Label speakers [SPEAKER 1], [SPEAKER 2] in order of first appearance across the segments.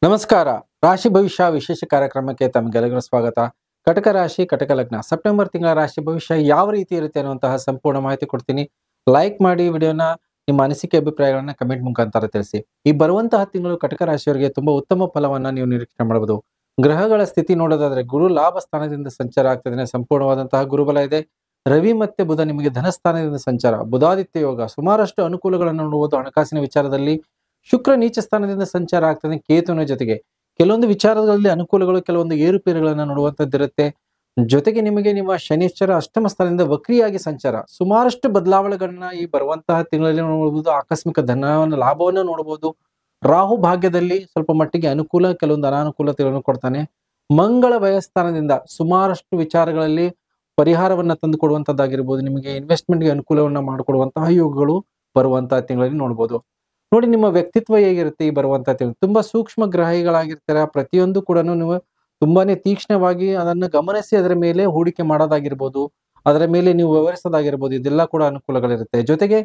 [SPEAKER 1] ನಮಸ್ಕಾರ. ರಾಶಿ ಭವಿಷ್ಯ ವಿಶೇಷ ಕಾರ್ಯಕ್ರಮಕ್ಕೆ ತಮಗೆಲ್ಲರಿಗೂ ಸ್ವಾಗತ. ಕಟಕ ರಾಶಿ, ಕಟಕ ಲಗ್ನ, ಸೆಪ್ಟೆಂಬರ್ ತಿಂಗಳ ರಾಶಿ ಭವಿಷ್ಯ ಯಾವ ರೀತಿ ಇರುತ್ತೆ ಅನ್ನುವಂತಹ ಸಂಪೂರ್ಣ ಮಾಹಿತಿ ಕೊಡ್ತೀನಿ. ಲೈಕ್ ಮಾಡಿ ವಿಡಿಯೋನ, ನಿಮ್ಮ ಅನಿಸಿಕೆ ಅಭಿಪ್ರಾಯಗಳನ್ನ ಕಮೆಂಟ್ ಮುಖಾಂತರ ತಿಳಿಸಿ. ಈ ಬರುವಂತಹ ತಿಂಗಳು ಕಟಕ ರಾಶಿಯವರಿಗೆ ತುಂಬಾ ಉತ್ತಮ ಫಲವನ್ನ ನೀವು ನಿರೀಕ್ಷೆ ಮಾಡಬಹುದು. ಗ್ರಹಗಳ ಸ್ಥಿತಿ ನೋಡೋದಾದ್ರೆ ಗುರು ಲಾಭ ಸ್ಥಾನದಿಂದ ಸಂಚಾರ ಆಗ್ತದೆ, ಸಂಪೂರ್ಣವಾದಂತಹ ಗುರುಬಲ ಇದೆ. ರವಿ ಮತ್ತೆ ಬುಧ ನಿಮಗೆ ಧನಸ್ಥಾನದಿಂದ ಸಂಚಾರ, ಬುಧಾದಿತ್ಯ ಯೋಗ, ಸುಮಾರಷ್ಟು ಅನುಕೂಲಗಳನ್ನು ನೋಡುವುದು. ಹಣಕಾಸಿನ ವಿಚಾರದಲ್ಲಿ ಶುಕ್ರ ನೀಚ ಸ್ಥಾನದಿಂದ ಸಂಚಾರ ಆಗ್ತದೆ ಕೇತುವಿನ ಜೊತೆಗೆ. ಕೆಲವೊಂದು ವಿಚಾರಗಳಲ್ಲಿ ಅನುಕೂಲಗಳು, ಕೆಲವೊಂದು ಏರುಪೇರುಗಳನ್ನ ನೋಡುವಂತದ್ದಿರುತ್ತೆ. ಜೊತೆಗೆ ನಿಮಗೆ ನಿಮ್ಮ ಶನೀಶ್ವರ ಅಷ್ಟಮ ಸ್ಥಾನದಿಂದ ವಕ್ರಿಯಾಗಿ ಸಂಚಾರ, ಸುಮಾರಷ್ಟು ಬದಲಾವಣೆಗಳನ್ನ ಈ ಬರುವಂತಹ ತಿಂಗಳಲ್ಲಿ ನೋಡಬಹುದು. ಆಕಸ್ಮಿಕ ಧನವನ್ನು, ಲಾಭವನ್ನು ನೋಡಬಹುದು. ರಾಹು ಭಾಗ್ಯದಲ್ಲಿ ಸ್ವಲ್ಪ ಮಟ್ಟಿಗೆ ಅನುಕೂಲ, ಕೆಲವೊಂದು ಅನಾನುಕೂಲತೆಗಳನ್ನು ಕೊಡ್ತಾನೆ. ಮಂಗಳ ವ್ಯಯಸ್ಥಾನದಿಂದ ಸುಮಾರಷ್ಟು ವಿಚಾರಗಳಲ್ಲಿ ಪರಿಹಾರವನ್ನ ತಂದು ಕೊಡುವಂತದ್ದಾಗಿರ್ಬೋದು. ನಿಮಗೆ ಇನ್ವೆಸ್ಟ್ಮೆಂಟ್ಗೆ ಅನುಕೂಲವನ್ನ ಮಾಡಿಕೊಡುವಂತಹ ಯೋಗಗಳು ಬರುವಂತಹ ತಿಂಗಳಲ್ಲಿ ನೋಡ್ಬೋದು. ನೋಡಿ, ನಿಮ್ಮ ವ್ಯಕ್ತಿತ್ವ ಹೇಗಿರುತ್ತೆ ಈ ಬರುವಂತ ತಿಂಗಳು. ತುಂಬಾ ಸೂಕ್ಷ್ಮ ಗ್ರಾಹಿಗಳಾಗಿರ್ತೀರ. ಪ್ರತಿಯೊಂದು ಕೂಡ ನೀವು ತುಂಬಾನೇ ತೀಕ್ಷ್ಣವಾಗಿ ಅದನ್ನು ಗಮನಿಸಿ ಅದರ ಮೇಲೆ ಹೂಡಿಕೆ ಮಾಡೋದಾಗಿರ್ಬೋದು, ಅದರ ಮೇಲೆ ನೀವು ವ್ಯವಹರಿಸೋದಾಗಿರ್ಬೋದು. ಇದೆಲ್ಲ ಕೂಡ ಅನುಕೂಲಗಳಿರುತ್ತೆ. ಜೊತೆಗೆ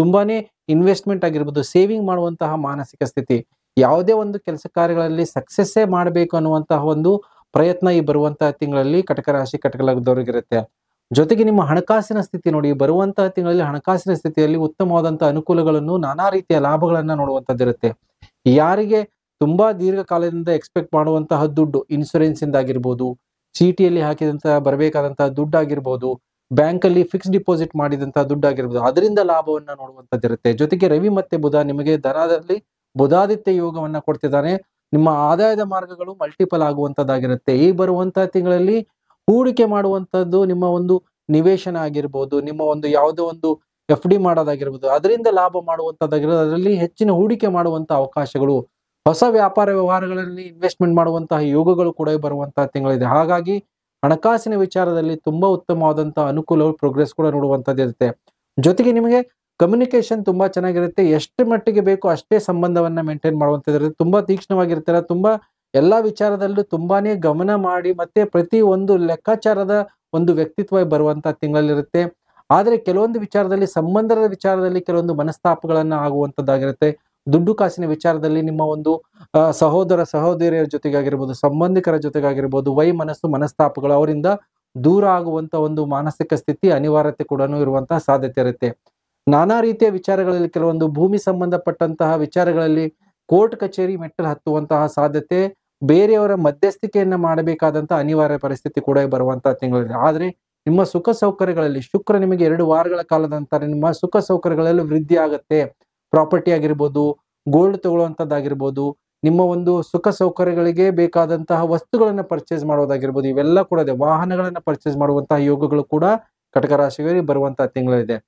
[SPEAKER 1] ತುಂಬಾನೇ ಇನ್ವೆಸ್ಟ್ಮೆಂಟ್ ಆಗಿರ್ಬೋದು, ಸೇವಿಂಗ್ ಮಾಡುವಂತಹ ಮಾನಸಿಕ ಸ್ಥಿತಿ. ಯಾವುದೇ ಒಂದು ಕೆಲಸ ಕಾರ್ಯಗಳಲ್ಲಿ ಸಕ್ಸಸ್ಸೇ ಮಾಡಬೇಕು ಅನ್ನುವಂತಹ ಒಂದು ಪ್ರಯತ್ನ ಈ ಬರುವಂತಹ ತಿಂಗಳಲ್ಲಿ ಕಟಕ ರಾಶಿ, ಕಟಕ ಲಗ್ನದವರಿಗಿರುತ್ತೆ. ಜೊತೆಗೆ ನಿಮ್ಮ ಹಣಕಾಸಿನ ಸ್ಥಿತಿ ನೋಡಿ, ಬರುವಂತಹ ತಿಂಗಳಲ್ಲಿ ಹಣಕಾಸಿನ ಸ್ಥಿತಿಯಲ್ಲಿ ಉತ್ತಮವಾದಂತಹ ಅನುಕೂಲಗಳನ್ನು, ನಾನಾ ರೀತಿಯ ಲಾಭಗಳನ್ನ ನೋಡುವಂತದ್ದಿರುತ್ತೆ. ಯಾರಿಗೆ ತುಂಬಾ ದೀರ್ಘಕಾಲದಿಂದ ಎಕ್ಸ್ಪೆಕ್ಟ್ ಮಾಡುವಂತಹ ದುಡ್ಡು, ಇನ್ಶೂರೆನ್ಸ್ ಇಂದ ಆಗಿರ್ಬೋದು, ಚೀಟಿಯಲ್ಲಿ ಹಾಕಿದಂತಹ ಬರಬೇಕಾದಂತಹ ದುಡ್ಡು ಆಗಿರ್ಬೋದು, ಬ್ಯಾಂಕ್ ಅಲ್ಲಿ ಫಿಕ್ಸ್ ಡಿಪಾಸಿಟ್ ಮಾಡಿದಂತಹ ದುಡ್ಡು ಆಗಿರ್ಬೋದು, ಅದರಿಂದ ಲಾಭವನ್ನ ನೋಡುವಂತದ್ದಿರುತ್ತೆ. ಜೊತೆಗೆ ರವಿ ಮತ್ತೆ ಬುಧ ನಿಮಗೆ ಧನದಲ್ಲಿ ಬುಧಾದಿತ್ಯ ಯೋಗವನ್ನ ಕೊಡ್ತಿದ್ದಾನೆ. ನಿಮ್ಮ ಆದಾಯದ ಮಾರ್ಗಗಳು ಮಲ್ಟಿಪಲ್ ಆಗುವಂತದ್ದಾಗಿರುತ್ತೆ. ಈ ಬರುವಂತಹ ತಿಂಗಳಲ್ಲಿ ಹೂಡಿಕೆ ಮಾಡುವಂತದ್ದು, ನಿಮ್ಮ ಒಂದು ನಿವೇಶನ ಆಗಿರ್ಬೋದು, ನಿಮ್ಮ ಒಂದು ಯಾವುದೋ ಒಂದು FD ಮಾಡೋದಾಗಿರ್ಬೋದು, ಅದರಿಂದ ಲಾಭ ಮಾಡುವಂತದ್ದಾಗಿರೋದು. ಅದರಲ್ಲಿ ಹೆಚ್ಚಿನ ಹೂಡಿಕೆ ಮಾಡುವಂತ ಅವಕಾಶಗಳು, ಹೊಸ ವ್ಯಾಪಾರ ವ್ಯವಹಾರಗಳಲ್ಲಿ ಇನ್ವೆಸ್ಟ್ಮೆಂಟ್ ಮಾಡುವಂತಹ ಯೋಗಗಳು ಕೂಡ ಬರುವಂತಹ ತಿಂಗಳಿದೆ. ಹಾಗಾಗಿ ಹಣಕಾಸಿನ ವಿಚಾರದಲ್ಲಿ ತುಂಬಾ ಉತ್ತಮವಾದಂತಹ ಅನುಕೂಲ, ಪ್ರೋಗ್ರೆಸ್ ಕೂಡ ನೋಡುವಂತದ್ದಿರುತ್ತೆ. ಜೊತೆಗೆ ನಿಮಗೆ ಕಮ್ಯುನಿಕೇಶನ್ ತುಂಬಾ ಚೆನ್ನಾಗಿರುತ್ತೆ. ಎಷ್ಟು ಮಟ್ಟಿಗೆ ಬೇಕು ಅಷ್ಟೇ ಸಂಬಂಧವನ್ನ ಮೇಂಟೈನ್ ಮಾಡುವಂತದ್ದಿರುತ್ತೆ. ತುಂಬಾ ತೀಕ್ಷ್ಣವಾಗಿರ್ತೀರ. ತುಂಬಾ ಎಲ್ಲಾ ವಿಚಾರದಲ್ಲೂ ತುಂಬಾನೇ ಗಮನ ಮಾಡಿ ಮತ್ತೆ ಪ್ರತಿ ಒಂದು ಲೆಕ್ಕಾಚಾರದ ಒಂದು ವ್ಯಕ್ತಿತ್ವ ಬರುವಂತಹ ತಿಂಗಳಲ್ಲಿರುತ್ತೆ. ಆದ್ರೆ ಕೆಲವೊಂದು ವಿಚಾರದಲ್ಲಿ, ಸಂಬಂಧದ ವಿಚಾರದಲ್ಲಿ ಕೆಲವೊಂದು ಮನಸ್ತಾಪಗಳನ್ನ ಆಗುವಂತದ್ದಾಗಿರುತ್ತೆ. ದುಡ್ಡು ಕಾಸಿನ ವಿಚಾರದಲ್ಲಿ ನಿಮ್ಮ ಒಂದು ಸಹೋದರ ಸಹೋದರಿಯರ ಜೊತೆಗಾಗಿರ್ಬೋದು, ಸಂಬಂಧಿಕರ ಜೊತೆಗಾಗಿರ್ಬೋದು, ಮನಸ್ಸು ಮನಸ್ತಾಪಗಳು, ಅವರಿಂದ ದೂರ ಆಗುವಂತ ಒಂದು ಮಾನಸಿಕ ಸ್ಥಿತಿ, ಅನಿವಾರ್ಯತೆ ಕೂಡ ಇರುವಂತಹ ಸಾಧ್ಯತೆ ಇರುತ್ತೆ. ನಾನಾ ರೀತಿಯ ವಿಚಾರಗಳಲ್ಲಿ, ಕೆಲವೊಂದು ಭೂಮಿ ಸಂಬಂಧಪಟ್ಟಂತಹ ವಿಚಾರಗಳಲ್ಲಿ ಕೋರ್ಟ್ ಕಚೇರಿ ಮೆಟ್ಟಲು ಹತ್ತುವಂತಹ ಸಾಧ್ಯತೆ, ಬೇರೆಯವರ ಮಧ್ಯಸ್ಥಿಕೆಯನ್ನ ಮಾಡಬೇಕಾದಂತಹ ಅನಿವಾರ್ಯ ಪರಿಸ್ಥಿತಿ ಕೂಡ ಬರುವಂತಹ ತಿಂಗಳಿದೆ. ಆದ್ರೆ ನಿಮ್ಮ ಸುಖ ಸೌಕರ್ಯಗಳಲ್ಲಿ ಶುಕ್ರ ನಿಮಗೆ 2 ವಾರಗಳ ಕಾಲದ ನಂತರ ನಿಮ್ಮ ಸುಖ ಸೌಕರ್ಯಗಳಲ್ಲಿ ವೃದ್ಧಿ ಆಗುತ್ತೆ. ಪ್ರಾಪರ್ಟಿ ಆಗಿರ್ಬೋದು, ಗೋಲ್ಡ್ ತಗೊಳ್ಳುವಂತದ್ದಾಗಿರ್ಬೋದು, ನಿಮ್ಮ ಒಂದು ಸುಖ ಸೌಕರ್ಯಗಳಿಗೆ ಬೇಕಾದಂತಹ ವಸ್ತುಗಳನ್ನ ಪರ್ಚೇಸ್ ಮಾಡೋದಾಗಿರ್ಬೋದು, ಇವೆಲ್ಲ ಕೂಡ ಇದೆ. ವಾಹನಗಳನ್ನ ಪರ್ಚೇಸ್ ಮಾಡುವಂತಹ ಯೋಗಗಳು ಕೂಡ ಕಟಕ ರಾಶಿಗಳಿಗೆ ಬರುವಂತಹ ತಿಂಗಳಿದೆ.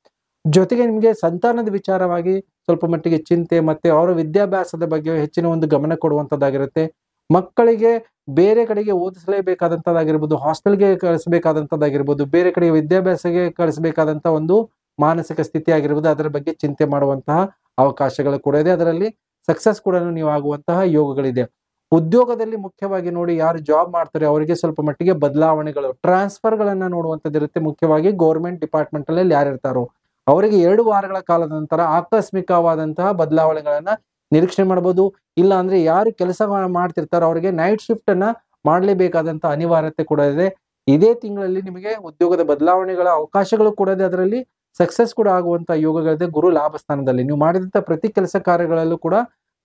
[SPEAKER 1] ಜೊತೆಗೆ ನಿಮಗೆ ಸಂತಾನದ ವಿಚಾರವಾಗಿ ಸ್ವಲ್ಪ ಮಟ್ಟಿಗೆ ಚಿಂತೆ, ಮತ್ತೆ ಅವರ ವಿದ್ಯಾಭ್ಯಾಸದ ಬಗ್ಗೆ ಹೆಚ್ಚಿನ ಒಂದು ಗಮನ ಕೊಡುವಂತದ್ದಾಗಿರುತ್ತೆ. ಮಕ್ಕಳಿಗೆ ಬೇರೆ ಕಡೆಗೆ ಓದಿಸಲೇಬೇಕಾದಂತದ್ದಾಗಿರ್ಬೋದು, ಹಾಸ್ಟೆಲ್ಗೆ ಕಳಿಸಬೇಕಾದಂತದ್ದಾಗಿರ್ಬೋದು, ಬೇರೆ ಕಡೆಗೆ ವಿದ್ಯಾಭ್ಯಾಸಕ್ಕೆ ಕಳಿಸಬೇಕಾದಂತ ಒಂದು ಮಾನಸಿಕ ಸ್ಥಿತಿ ಆಗಿರ್ಬೋದು, ಅದರ ಬಗ್ಗೆ ಚಿಂತೆ ಮಾಡುವಂತಹ ಅವಕಾಶಗಳು ಕೂಡ ಇದೆ. ಅದರಲ್ಲಿ ಸಕ್ಸಸ್ ಕೂಡ ನೀವು ಆಗುವಂತಹ ಯೋಗಗಳಿದೆ. ಉದ್ಯೋಗದಲ್ಲಿ ಮುಖ್ಯವಾಗಿ ನೋಡಿ, ಯಾರು ಜಾಬ್ ಮಾಡ್ತಾರೆ ಅವರಿಗೆ ಸ್ವಲ್ಪ ಮಟ್ಟಿಗೆ ಬದಲಾವಣೆಗಳು, ಟ್ರಾನ್ಸ್ಫರ್ ಗಳನ್ನ ನೋಡುವಂತದ್ದಿರುತ್ತೆ. ಮುಖ್ಯವಾಗಿ ಗೌರ್ಮೆಂಟ್ ಡಿಪಾರ್ಟ್ಮೆಂಟ್ ಅಲ್ಲಿ ಯಾರು ಇರ್ತಾರೋ ಅವರಿಗೆ 2 ವಾರಗಳ ಕಾಲದ ನಂತರ ಆಕಸ್ಮಿಕವಾದಂತಹ ಬದಲಾವಣೆಗಳನ್ನ ನಿರೀಕ್ಷೆ ಮಾಡಬಹುದು. ಇಲ್ಲ ಅಂದ್ರೆ ಯಾರು ಕೆಲಸ ಮಾಡ್ತಿರ್ತಾರೋ ಅವರಿಗೆ ನೈಟ್ ಶಿಫ್ಟ್ ಅನ್ನ ಮಾಡಲೇಬೇಕಾದಂತಹ ಅನಿವಾರ್ಯತೆ ಕೂಡ ಇದೆ. ಇದೇ ತಿಂಗಳಲ್ಲಿ ನಿಮಗೆ ಉದ್ಯೋಗದ ಬದಲಾವಣೆಗಳ ಅವಕಾಶಗಳು ಕೂಡ ಇದೆ. ಅದರಲ್ಲಿ ಸಕ್ಸಸ್ ಕೂಡ ಆಗುವಂತಹ ಯೋಗಗಳಿದೆ. ಗುರು ಲಾಭ ಸ್ಥಾನದಲ್ಲಿ ನೀವು ಮಾಡಿದಂತ ಪ್ರತಿ ಕೆಲಸ ಕಾರ್ಯಗಳಲ್ಲೂ ಕೂಡ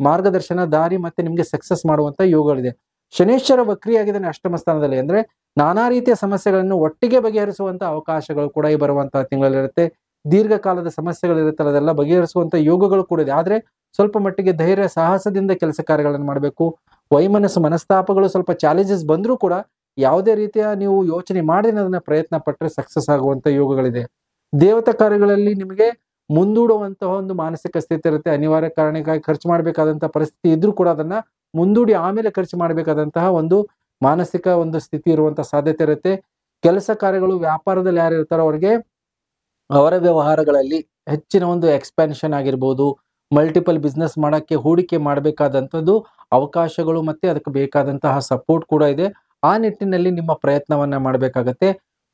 [SPEAKER 1] ಮಾರ್ಗದರ್ಶನ, ದಾರಿ ಮತ್ತೆ ನಿಮ್ಗೆ ಸಕ್ಸಸ್ ಮಾಡುವಂತ ಯೋಗಗಳಿದೆ. ಶನೇಶ್ವರ ವಕ್ರಿಯಾಗಿದ್ದಾನೆ ಅಷ್ಟಮ ಸ್ಥಾನದಲ್ಲಿ, ಅಂದ್ರೆ ನಾನಾ ರೀತಿಯ ಸಮಸ್ಯೆಗಳನ್ನು ಒಟ್ಟಿಗೆ ಬಗೆಹರಿಸುವಂತ ಅವಕಾಶಗಳು ಕೂಡ ಈ ಬರುವಂತಹ ತಿಂಗಳಲ್ಲಿರುತ್ತೆ. ದೀರ್ಘಕಾಲದ ಸಮಸ್ಯೆಗಳಿರುತ್ತಲ್ಲ, ಅದೆಲ್ಲ ಬಗೆಹರಿಸುವಂತ ಯೋಗಗಳು ಕೂಡ ಇದೆ. ಆದ್ರೆ ಸ್ವಲ್ಪ ಮಟ್ಟಿಗೆ ಧೈರ್ಯ ಸಾಹಸದಿಂದ ಕೆಲಸ ಕಾರ್ಯಗಳನ್ನು ಮಾಡಬೇಕು. ವೈಮನಸ್ಸು ಮನಸ್ತಾಪಗಳು ಸ್ವಲ್ಪ ಚಾಲೆಂಜಸ್ ಬಂದ್ರೂ ಕೂಡ ಯಾವುದೇ ರೀತಿಯ ನೀವು ಯೋಚನೆ ಮಾಡಿ ಅದನ್ನ ಪ್ರಯತ್ನ ಪಟ್ಟರೆ ಸಕ್ಸಸ್ ಆಗುವಂತ ಯೋಗಗಳಿದೆ. ದೇವತಾ ಕಾರ್ಯಗಳಲ್ಲಿ ನಿಮಗೆ ಮುಂದೂಡುವಂತಹ ಒಂದು ಮಾನಸಿಕ ಸ್ಥಿತಿ ಇರುತ್ತೆ. ಅನಿವಾರ್ಯ ಕಾರಣಕ್ಕಾಗಿ ಖರ್ಚು ಮಾಡಬೇಕಾದಂತಹ ಪರಿಸ್ಥಿತಿ ಇದ್ರೂ ಕೂಡ ಅದನ್ನ ಮುಂದೂಡಿ ಆಮೇಲೆ ಖರ್ಚು ಮಾಡಬೇಕಾದಂತಹ ಒಂದು ಮಾನಸಿಕ ಒಂದು ಸ್ಥಿತಿ ಇರುವಂತಹ ಸಾಧ್ಯತೆ ಇರುತ್ತೆ. ಕೆಲಸ ಕಾರ್ಯಗಳು, ವ್ಯಾಪಾರದಲ್ಲಿ ಯಾರು ಇರ್ತಾರೋ ಅವರಿಗೆ ಅವರ ವ್ಯವಹಾರಗಳಲ್ಲಿ ಹೆಚ್ಚಿನ ಒಂದು ಎಕ್ಸ್ಪ್ಯಾನ್ಷನ್ ಆಗಿರ್ಬೋದು, ಮಲ್ಟಿಪಲ್ ಬಿಸ್ನೆಸ್ ಮಾಡಕ್ಕೆ ಹೂಡಿಕೆ ಮಾಡಬೇಕಾದಂಥದ್ದು ಅವಕಾಶಗಳು ಮತ್ತೆ ಅದಕ್ಕೆ ಬೇಕಾದಂತಹ ಸಪೋರ್ಟ್ ಕೂಡ ಇದೆ. ಆ ನಿಟ್ಟಿನಲ್ಲಿ ನಿಮ್ಮ ಪ್ರಯತ್ನವನ್ನ ಮಾಡಬೇಕಾಗತ್ತೆ.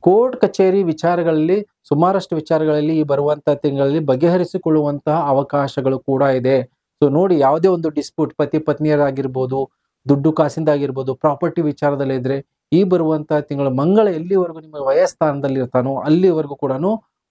[SPEAKER 1] ಕೋರ್ಟ್ ಕಚೇರಿ ವಿಚಾರಗಳಲ್ಲಿ, ಸುಮಾರಷ್ಟು ವಿಚಾರಗಳಲ್ಲಿ ಈ ಬರುವಂತಹ ತಿಂಗಳಲ್ಲಿ ಬಗೆಹರಿಸಿಕೊಳ್ಳುವಂತಹ ಅವಕಾಶಗಳು ಕೂಡ ಇದೆ. ಸೊ ನೋಡಿ, ಯಾವುದೇ ಒಂದು ಡಿಸ್ಪ್ಯೂಟ್, ಪತಿ ಪತ್ನಿಯರಾಗಿರ್ಬೋದು, ದುಡ್ಡು ಕಾಸಿಂದ ಆಗಿರ್ಬೋದು, ಪ್ರಾಪರ್ಟಿ ವಿಚಾರದಲ್ಲಿ ಇದ್ರೆ ಈ ಬರುವಂತಹ ತಿಂಗಳು ಮಂಗಳ ಎಲ್ಲಿವರೆಗೂ ನಿಮ್ಮ ವಯಸ್ಥಾನದಲ್ಲಿ ಇರ್ತಾನೋ ಅಲ್ಲಿವರೆಗೂ ಕೂಡ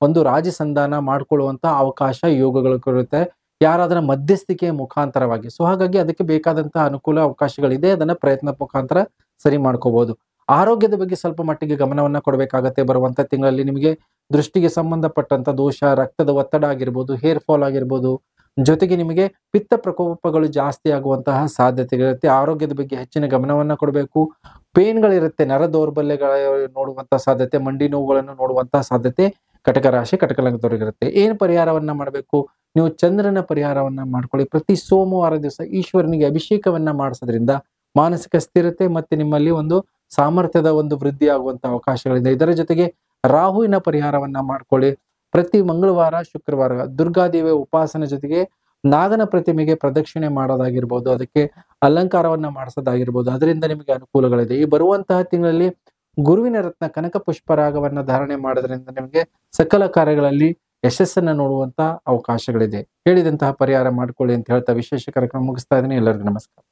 [SPEAKER 1] ಒಂದು ರಾಜಿ ಸಂಧಾನ ಮಾಡ್ಕೊಳ್ಳುವಂತ ಅವಕಾಶ ಯೋಗಗಳು ಇರುತ್ತೆ. ಯಾರಾದರ ಮಧ್ಯಸ್ಥಿಕೆಯ ಮುಖಾಂತರವಾಗಿ. ಸೊ ಹಾಗಾಗಿ ಅದಕ್ಕೆ ಬೇಕಾದಂತಹ ಅನುಕೂಲ ಅವಕಾಶಗಳಿದೆ. ಅದನ್ನ ಪ್ರಯತ್ನ ಮುಖಾಂತರ ಸರಿ ಮಾಡ್ಕೋಬಹುದು. ಆರೋಗ್ಯದ ಬಗ್ಗೆ ಸ್ವಲ್ಪ ಮಟ್ಟಿಗೆ ಗಮನವನ್ನ ಕೊಡಬೇಕಾಗತ್ತೆ. ಬರುವಂತ ತಿಂಗಳಲ್ಲಿ ನಿಮಗೆ ದೃಷ್ಟಿಗೆ ಸಂಬಂಧಪಟ್ಟಂತ ದೋಷ, ರಕ್ತದ ಒತ್ತಡ ಆಗಿರ್ಬೋದು, ಹೇರ್ ಫಾಲ್ ಆಗಿರ್ಬೋದು, ಜೊತೆಗೆ ನಿಮಗೆ ಪಿತ್ತ ಪ್ರಕೋಪಗಳು ಜಾಸ್ತಿ ಆಗುವಂತಹ ಸಾಧ್ಯತೆಗಳಿರುತ್ತೆ. ಆರೋಗ್ಯದ ಬಗ್ಗೆ ಹೆಚ್ಚಿನ ಗಮನವನ್ನ ಕೊಡಬೇಕು. ಪೇನ್ಗಳಿರುತ್ತೆ, ನರ ದೌರ್ಬಲ್ಯಗಳ ನೋಡುವಂತಹ ಸಾಧ್ಯತೆ, ಮಂಡಿ ನೋವುಗಳನ್ನು ನೋಡುವಂತಹ ಸಾಧ್ಯತೆ ಕಟಕ ರಾಶಿ, ಕಟಕ ಲಗ್ನದವರಿಗಿರುತ್ತೆ. ಏನು ಪರಿಹಾರವನ್ನ ಮಾಡಬೇಕು? ನೀವು ಚಂದ್ರನ ಪರಿಹಾರವನ್ನ ಮಾಡ್ಕೊಳ್ಳಿ. ಪ್ರತಿ ಸೋಮವಾರ ದಿವಸ ಈಶ್ವರನಿಗೆ ಅಭಿಷೇಕವನ್ನ ಮಾಡಿಸೋದ್ರಿಂದ ಮಾನಸಿಕ ಸ್ಥಿರತೆ ಮತ್ತೆ ನಿಮ್ಮಲ್ಲಿ ಒಂದು ಸಾಮರ್ಥ್ಯದ ಒಂದು ವೃದ್ಧಿ ಆಗುವಂತಹ ಅವಕಾಶಗಳಿದೆ. ಇದರ ಜೊತೆಗೆ ರಾಹುವಿನ ಪರಿಹಾರವನ್ನ ಮಾಡ್ಕೊಳ್ಳಿ. ಪ್ರತಿ ಮಂಗಳವಾರ, ಶುಕ್ರವಾರ ದುರ್ಗಾದೇವಿಯ ಉಪಾಸನೆ ಜೊತೆಗೆ ನಾಗನ ಪ್ರತಿಮೆಗೆ ಪ್ರದಕ್ಷಿಣೆ ಮಾಡೋದಾಗಿರ್ಬೋದು, ಅದಕ್ಕೆ ಅಲಂಕಾರವನ್ನ ಮಾಡಿಸೋದಾಗಿರ್ಬೋದು, ಅದರಿಂದ ನಿಮಗೆ ಅನುಕೂಲಗಳಿದೆ. ಈ ಬರುವಂತಹ ತಿಂಗಳಲ್ಲಿ ಗುರುವಿನ ರತ್ನ ಕನಕ ಪುಷ್ಪರಾಗವನ್ನ ಧಾರಣೆ ಮಾಡೋದ್ರಿಂದ ನಿಮಗೆ ಸಕಲ ಕಾರ್ಯಗಳಲ್ಲಿ ಯಶಸ್ಸನ್ನ ನೋಡುವಂತ ಅವಕಾಶಗಳಿದೆ. ಹೇಳಿದಂತಹ ಪರಿಹಾರ ಮಾಡ್ಕೊಳ್ಳಿ ಅಂತ ಹೇಳ್ತಾ ವಿಶೇಷ ಕಾರ್ಯಕ್ರಮ ಮುಗಿಸ್ತಾ ಇದ್ದೀನಿ. ಎಲ್ಲರಿಗೂ ನಮಸ್ಕಾರ.